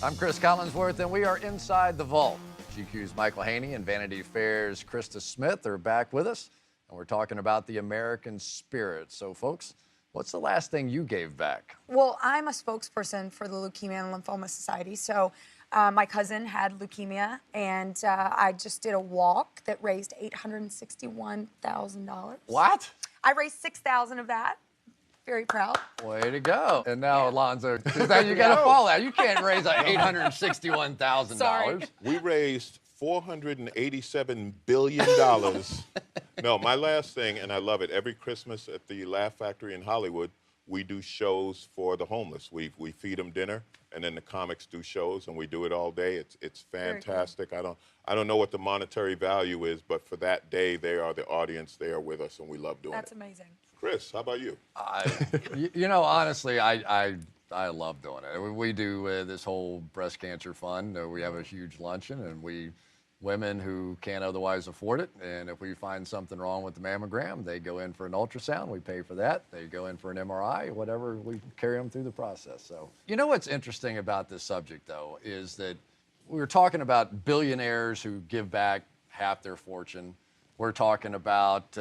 I'm Cris Collinsworth, and we are inside the vault. GQ's Michael Haney and Vanity Fair's Krista Smith are back with us, and we're talking about the American spirit. So, folks, what's the last thing you gave back? Well, I'm a spokesperson for the Leukemia and Lymphoma Society. So my cousin had leukemia, and I just did a walk that raised $861,000. What? I raised $6,000 of that. Very proud. Way to go. And now, Alonzo, is that you got to fall out. You can't raise $861,000. Sorry. We raised $487 billion. No, my last thing, and I love it, every Christmas at the Laugh Factory in Hollywood, we do shows for the homeless. We feed them dinner, and then the comics do shows, and we do it all day. It's fantastic. I don't know what the monetary value is, but for that day, they are the audience. They are with us, and we love doing it. That's amazing. Chris, how about you? You know, honestly, I love doing it. We do this whole breast cancer fund. We have a huge luncheon, and women who can't otherwise afford it, and if we find something wrong with the mammogram, they go in for an ultrasound. We pay for that. They go in for an MRI, whatever. We carry them through the process. So, you know what's interesting about this subject, though, is that we were talking about billionaires who give back half their fortune. We're talking about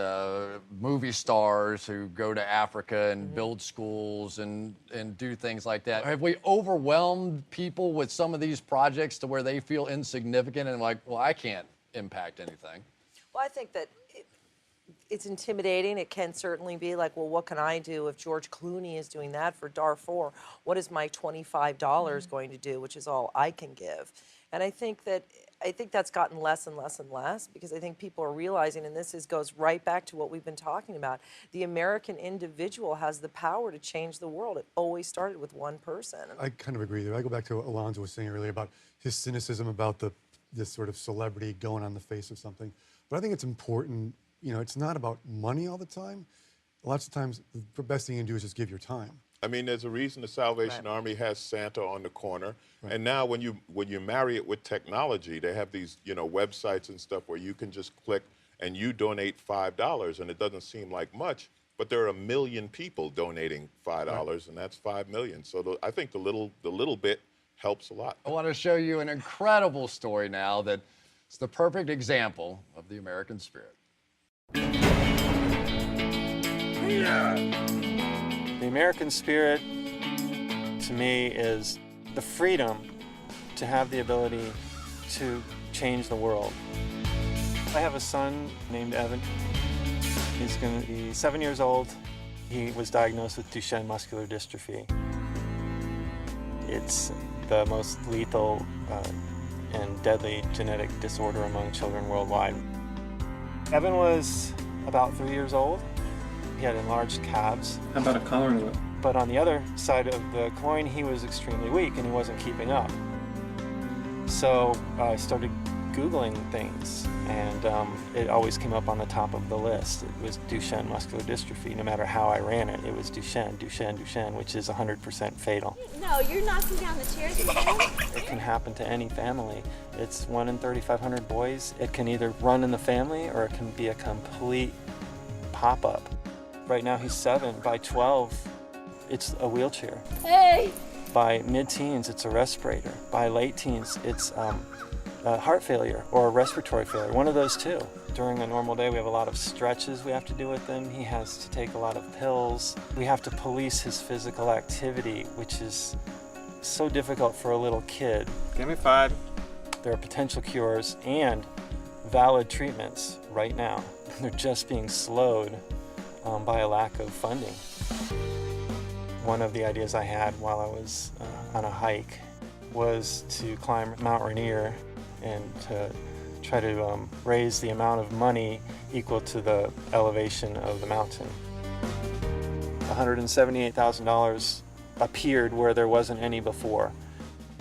movie stars who go to Africa and build schools and do things like that. Have we overwhelmed people with some of these projects to where they feel insignificant and like, well, I can't impact anything? Well, I think that it's intimidating. It can certainly be like, well, what can I do if George Clooney is doing that for Darfur? What is my $25 going to do, which is all I can give? And I think that's gotten less and less and less because I think people are realizing, and goes right back to what we've been talking about, the American individual has the power to change the world. It always started with one person. I kind of agree there. I go back to what Alonzo was saying earlier about his cynicism about this sort of celebrity going on the face of something. But I think it's important, you know, it's not about money all the time. Lots of times, the best thing you can do is just give your time. I mean, there's a reason the Salvation Army has Santa on the corner. Right. And now when you marry it with technology, they have these, you know, websites and stuff where you can just click and you donate $5, and it doesn't seem like much, but there are 1 million people donating $5, and that's 5 million. So I think the little bit helps a lot. I want to show you an incredible story now that's the perfect example of the American spirit. The American spirit, to me, is the freedom to have the ability to change the world. I have a son named Evan. He's going to be 7 years old. He was diagnosed with Duchenne muscular dystrophy. It's the most lethal and deadly genetic disorder among children worldwide. Evan was about 3 years old. He had enlarged calves. How about a coloring book? But on the other side of the coin, he was extremely weak and he wasn't keeping up. So I started Googling things, and it always came up on the top of the list. It was Duchenne muscular dystrophy. No matter how I ran it, it was Duchenne, Duchenne, Duchenne, which is 100% fatal. No, you're knocking down the chairs again. It can happen to any family. It's 1 in 3,500 boys. It can either run in the family or it can be a complete pop-up. Right now he's 7. By 12, it's a wheelchair. Hey! By mid-teens, it's a respirator. By late teens, it's heart failure or respiratory failure, one of those two. During a normal day, we have a lot of stretches we have to do with him. He has to take a lot of pills. We have to police his physical activity, which is so difficult for a little kid. Give me 5. There are potential cures and valid treatments right now. They're just being slowed by a lack of funding. One of the ideas I had while I was on a hike was to climb Mount Rainier and to try to raise the amount of money equal to the elevation of the mountain. $178,000 appeared where there wasn't any before.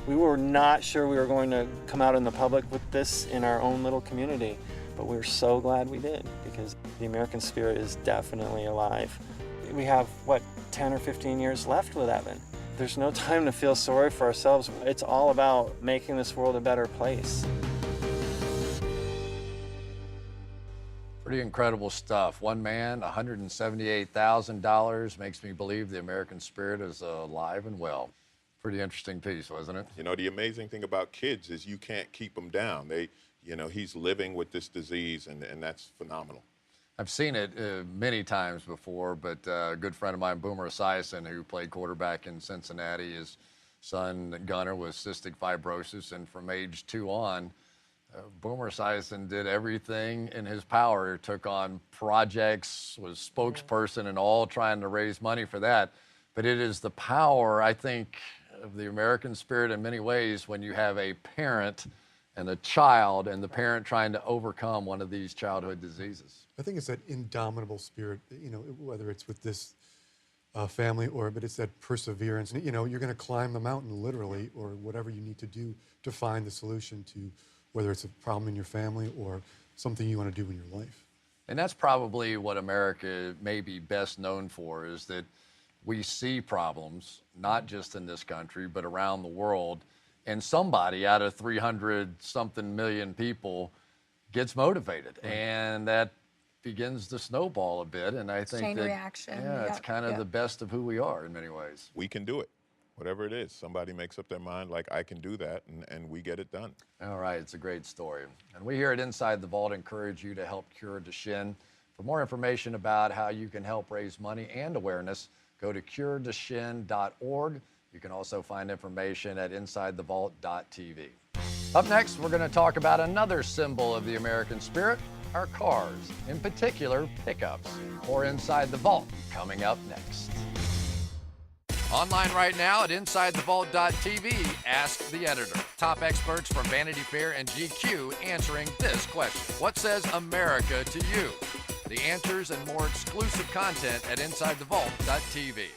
We were not sure we were going to come out in the public with this in our own little community, but we're so glad we did, because the American spirit is definitely alive. We have, 10 or 15 years left with Evan. There's no time to feel sorry for ourselves. It's all about making this world a better place. Pretty incredible stuff. One man, $178,000, makes me believe the American spirit is alive and well. Pretty interesting piece, wasn't it? You know, the amazing thing about kids is you can't keep them down. He's living with this disease, and that's phenomenal. I've seen it many times before, but a good friend of mine, Boomer Esiason, who played quarterback in Cincinnati, his son Gunnar was cystic fibrosis, and from age 2 on, Boomer Esiason did everything in his power, took on projects, was spokesperson and all, trying to raise money for that. But it is the power, I think, of the American spirit in many ways when you have a parent and a child, and the parent trying to overcome one of these childhood diseases. I think it's that indomitable spirit, whether it's with this family but it's that perseverance. And, you're going to climb the mountain literally, or whatever you need to do to find the solution to whether it's a problem in your family or something you want to do in your life. And that's probably what America may be best known for, is that we see problems, not just in this country, but around the world. And somebody out of 300-something million people gets motivated, and that begins to snowball a bit. And I think Chain that, reaction. it's kind of the best of who we are in many ways. We can do it. Whatever it is, somebody makes up their mind, like, I can do that, and we get it done. All right, it's a great story. And we here at Inside the Vault encourage you to help cure Duchenne. For more information about how you can help raise money and awareness, go to cureduchenne.org. You can also find information at InsideTheVault.tv. Up next, we're going to talk about another symbol of the American spirit, our cars, in particular pickups. More Inside the Vault coming up next. Online right now at InsideTheVault.tv, ask the editor. Top experts from Vanity Fair and GQ answering this question: what says America to you? The answers and more exclusive content at InsideTheVault.tv.